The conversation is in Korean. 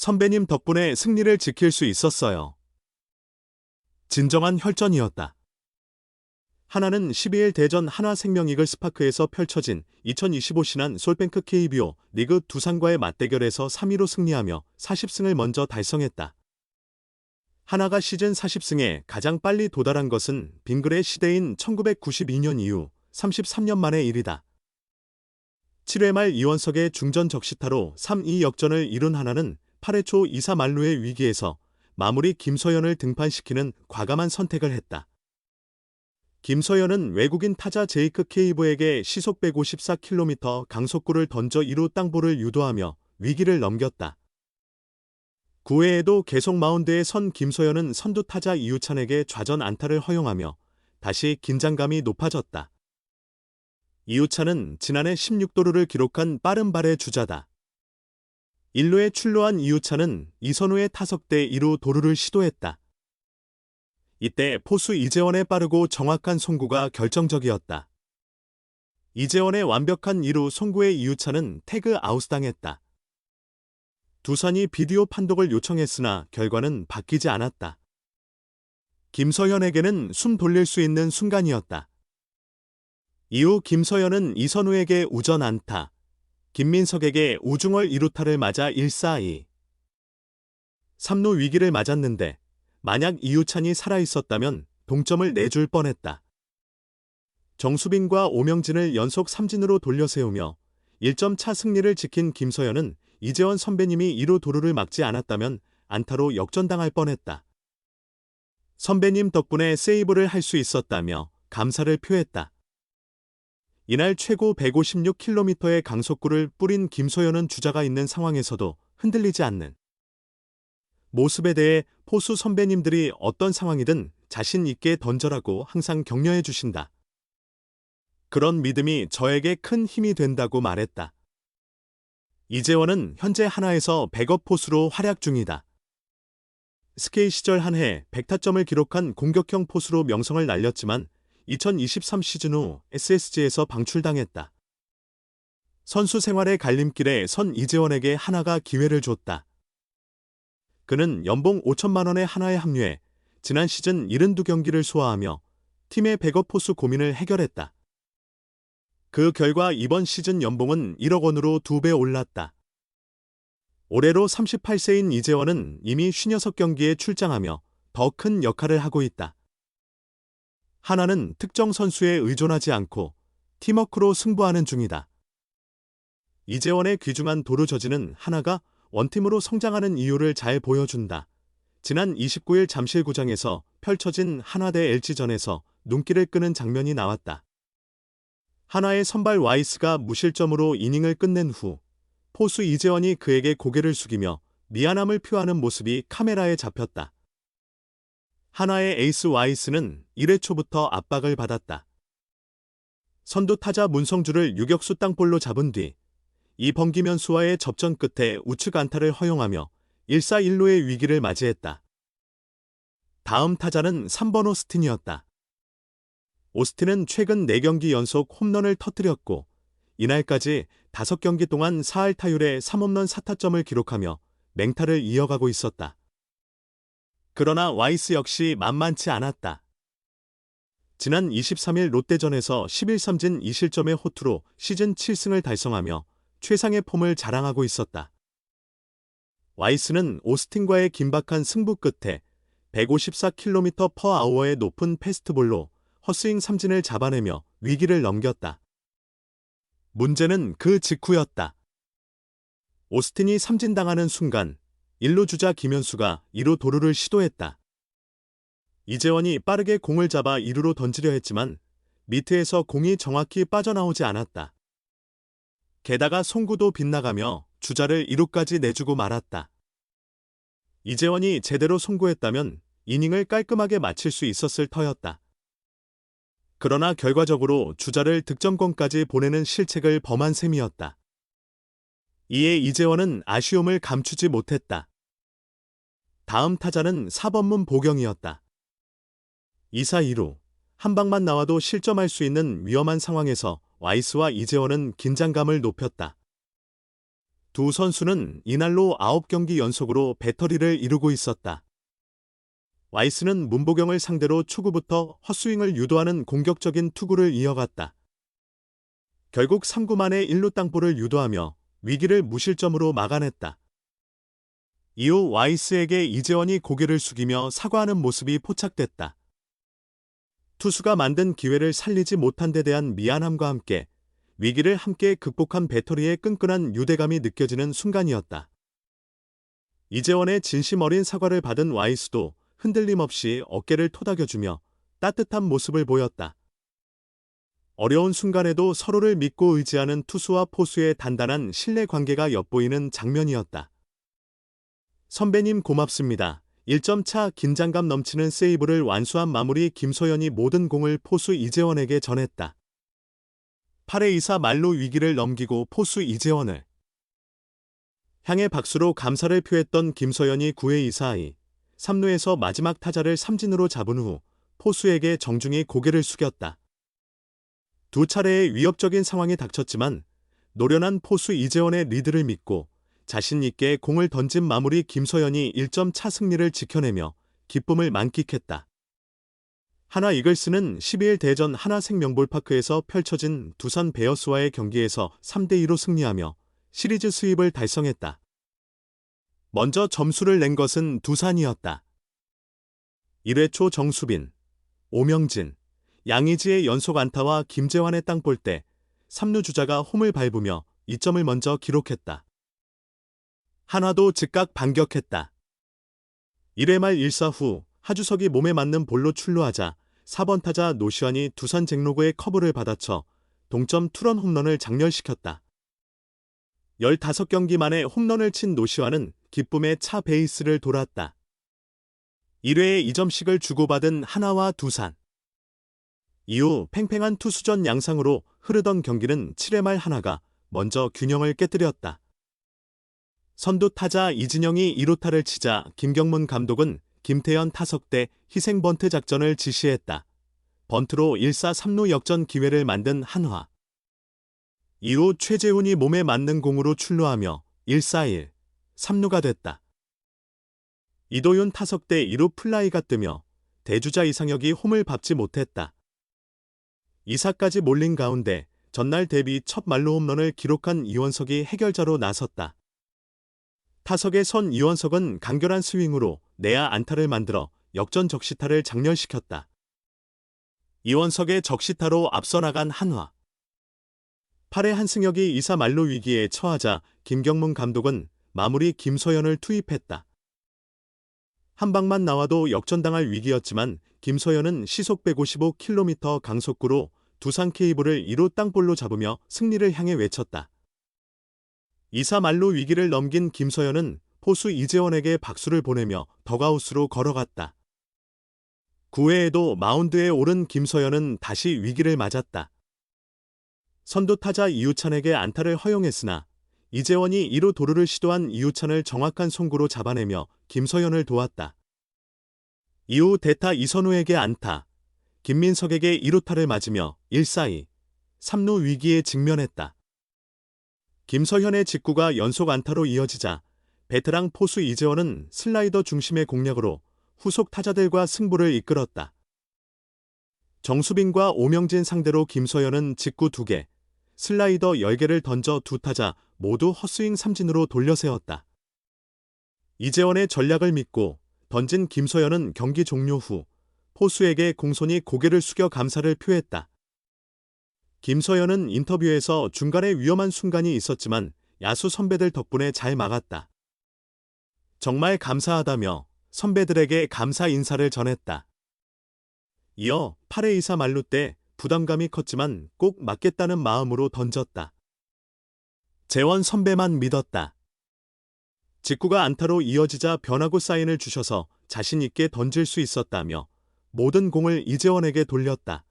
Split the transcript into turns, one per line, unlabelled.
선배님 덕분에 승리를 지킬 수 있었어요. 진정한 혈전이었다. 하나는 12일 대전 하나생명 이글스파크에서 펼쳐진 2025 신한 솔뱅크 KBO 리그 두산과의 맞대결에서 3위로 승리하며 40승을 먼저 달성했다. 하나가 시즌 40승에 가장 빨리 도달한 것은 빙글의 시대인 1992년 이후 33년 만의 일이다. 7회 말 이원석의 중전 적시타로 3-2 역전을 이룬 하나는 8회 초 2사 만루의 위기에서 마무리 김서현을 등판시키는 과감한 선택을 했다. 김서현은 외국인 타자 제이크 케이브에게 시속 154km 강속구를 던져 2루 땅볼을 유도하며 위기를 넘겼다. 9회에도 계속 마운드에 선 김서현은 선두 타자 이우찬에게 좌전 안타를 허용하며 다시 긴장감이 높아졌다. 이우찬은 지난해 16도루를 기록한 빠른 발의 주자다. 1루에 출루한 이우찬은 이선우의 타석대 2루 도루를 시도했다. 이때 포수 이재원의 빠르고 정확한 송구가 결정적이었다. 이재원의 완벽한 2루 송구에 이우찬은 태그 아웃당했다. 두산이 비디오 판독을 요청했으나 결과는 바뀌지 않았다. 김서현에게는 숨 돌릴 수 있는 순간이었다. 이후 김서현은 이선우에게 우전 안타, 김민석에게 우중월 2루타를 맞아 1-4-2. 3루 위기를 맞았는데 만약 이우찬이 살아있었다면 동점을 내줄 뻔했다. 정수빈과 오명진을 연속 삼진으로 돌려세우며 1점 차 승리를 지킨 김서현은 이재원 선배님이 2루 도루를 막지 않았다면 안타로 역전당할 뻔했다. 선배님 덕분에 세이브를 할 수 있었다며 감사를 표했다. 이날 최고 156km의 강속구를 뿌린 김서현은 주자가 있는 상황에서도 흔들리지 않는 모습에 대해 포수 선배님들이 어떤 상황이든 자신 있게 던져라고 항상 격려해 주신다. 그런 믿음이 저에게 큰 힘이 된다고 말했다. 이재원은 현재 하나에서 백업 포수로 활약 중이다. SK 시절 한 해 100타점을 기록한 공격형 포수로 명성을 날렸지만 2023 시즌 후 SSG에서 방출당했다. 선수 생활의 갈림길에 선 이재원에게 하나가 기회를 줬다. 그는 연봉 5천만 원의 하나에 합류해 지난 시즌 72경기를 소화하며 팀의 백업 포수 고민을 해결했다. 그 결과 이번 시즌 연봉은 1억 원으로 2배 올랐다. 올해로 38세인 이재원은 이미 56경기에 출장하며 더 큰 역할을 하고 있다. 하나는 특정 선수에 의존하지 않고 팀워크로 승부하는 중이다. 이재원의 귀중한 도루 저지는 하나가 원팀으로 성장하는 이유를 잘 보여준다. 지난 29일 잠실구장에서 펼쳐진 하나 대 LG전에서 눈길을 끄는 장면이 나왔다. 하나의 선발 와이스가 무실점으로 이닝을 끝낸 후 포수 이재원이 그에게 고개를 숙이며 미안함을 표하는 모습이 카메라에 잡혔다. 하나의 에이스 와이스는 1회 초부터 압박을 받았다. 선두 타자 문성주를 유격수 땅볼로 잡은 뒤 이범기면수와의 접전 끝에 우측 안타를 허용하며 1-4-1루의 위기를 맞이했다. 다음 타자는 3번 오스틴이었다. 오스틴은 최근 4경기 연속 홈런을 터뜨렸고 이날까지 5경기 동안 4할 타율에 3홈런 4타점을 기록하며 맹타를 이어가고 있었다. 그러나 와이스 역시 만만치 않았다. 지난 23일 롯데전에서 11삼진 2실점의 호투로 시즌 7승을 달성하며 최상의 폼을 자랑하고 있었다. 와이스는 오스틴과의 긴박한 승부 끝에 154km/h의 높은 패스트볼로 헛스윙 삼진을 잡아내며 위기를 넘겼다. 문제는 그 직후였다. 오스틴이 삼진당하는 순간 1루 주자 김현수가 2루 도루를 시도했다. 이재원이 빠르게 공을 잡아 2루로 던지려 했지만 미트에서 공이 정확히 빠져나오지 않았다. 게다가 송구도 빗나가며 주자를 2루까지 내주고 말았다. 이재원이 제대로 송구했다면 이닝을 깔끔하게 마칠 수 있었을 터였다. 그러나 결과적으로 주자를 득점권까지 보내는 실책을 범한 셈이었다. 이에 이재원은 아쉬움을 감추지 못했다. 다음 타자는 4번문 보경이었다. 2사2루, 한 방만 나와도 실점할 수 있는 위험한 상황에서 와이스와 이재원은 긴장감을 높였다. 두 선수는 이날로 9경기 연속으로 배터리를 이루고 있었다. 와이스는 문보경을 상대로 초구부터 헛스윙을 유도하는 공격적인 투구를 이어갔다. 결국 3구 만에 1루 땅볼을 유도하며 위기를 무실점으로 막아냈다. 이후 와이스에게 이재원이 고개를 숙이며 사과하는 모습이 포착됐다. 투수가 만든 기회를 살리지 못한 데 대한 미안함과 함께 위기를 함께 극복한 배터리의 끈끈한 유대감이 느껴지는 순간이었다. 이재원의 진심 어린 사과를 받은 와이스도 흔들림 없이 어깨를 토닥여주며 따뜻한 모습을 보였다. 어려운 순간에도 서로를 믿고 의지하는 투수와 포수의 단단한 신뢰 관계가 엿보이는 장면이었다. 선배님 고맙습니다. 1점 차 긴장감 넘치는 세이브를 완수한 마무리 김소연이 모든 공을 포수 이재원에게 전했다. 8회 2사 말로 위기를 넘기고 포수 이재원을 향해 박수로 감사를 표했던 김소연이 9회 2사 3루에서 마지막 타자를 삼진으로 잡은 후 포수에게 정중히 고개를 숙였다. 두 차례의 위협적인 상황이 닥쳤지만 노련한 포수 이재원의 리드를 믿고 자신 있게 공을 던진 마무리 김소연이 1점 차 승리를 지켜내며 기쁨을 만끽했다. 하나 이글스는 12일 대전 하나생명볼파크에서 펼쳐진 두산 베어스와의 경기에서 3대2로 승리하며 시리즈 수입을 달성했다. 먼저 점수를 낸 것은 두산이었다. 1회 초 정수빈, 오명진, 양의지의 연속 안타와 김재환의 땅볼때 3루 주자가 홈을 밟으며 2점을 먼저 기록했다. 한화도 즉각 반격했다. 1회 말 1사 후 하주석이 몸에 맞는 볼로 출루하자 4번 타자 노시환이 두산 잭로그의 커브를 받아쳐 동점 투런 홈런을 장렬시켰다. 15경기 만에 홈런을 친 노시환은 기쁨의 차 베이스를 돌았다. 1회에 2점씩을 주고받은 하나와 두산. 이후 팽팽한 투수전 양상으로 흐르던 경기는 7회 말 하나가 먼저 균형을 깨뜨렸다. 선두 타자 이진영이 2루타를 치자 김경문 감독은 김태현 타석 대 희생 번트 작전을 지시했다. 번트로 1사 3루 역전 기회를 만든 한화. 이후 최재훈이 몸에 맞는 공으로 출루하며 1사 1, 3루가 됐다. 이도윤 타석 대 2루 플라이가 뜨며 대주자 이상혁이 홈을 밟지 못했다. 2사까지 몰린 가운데 전날 데뷔 첫 말로 홈런을 기록한 이원석이 해결자로 나섰다. 타석에 선 이원석은 간결한 스윙으로 내야 안타를 만들어 역전 적시타를 장렬시켰다. 이원석의 적시타로 앞서 나간 한화. 8회 한승혁이 2사 말로 위기에 처하자 김경문 감독은 마무리 김소연을 투입했다. 한 방만 나와도 역전당할 위기였지만 김소연은 시속 155km 강속구로 두산 케이블을 2루 땅볼로 잡으며 승리를 향해 외쳤다. 2사 말로 위기를 넘긴 김소연은 포수 이재원에게 박수를 보내며 덕아웃으로 걸어갔다. 9회에도 마운드에 오른 김소연은 다시 위기를 맞았다. 선두 타자 이우찬에게 안타를 허용했으나 이재원이 2루 도루를 시도한 이우찬을 정확한 송구로 잡아내며 김소연을 도왔다. 이후 대타 이선우에게 안타, 김민석에게 2루타를 맞으며 1사2, 3루 위기에 직면했다. 김서현의 직구가 연속 안타로 이어지자 베테랑 포수 이재원은 슬라이더 중심의 공략으로 후속 타자들과 승부를 이끌었다. 정수빈과 오명진 상대로 김서현은 직구 2개, 슬라이더 10개를 던져 두 타자 모두 헛스윙 삼진으로 돌려세웠다. 이재원의 전략을 믿고 던진 김서현은 경기 종료 후 포수에게 공손히 고개를 숙여 감사를 표했다. 김서현은 인터뷰에서 중간에 위험한 순간이 있었지만 야수 선배들 덕분에 잘 막았다. 정말 감사하다며 선배들에게 감사 인사를 전했다. 이어 8회 2사 만루 때 부담감이 컸지만 꼭 맞겠다는 마음으로 던졌다. 재원 선배만 믿었다. 직구가 안타로 이어지자 변화구 사인을 주셔서 자신 있게 던질 수 있었다며 모든 공을 이재원에게 돌렸다.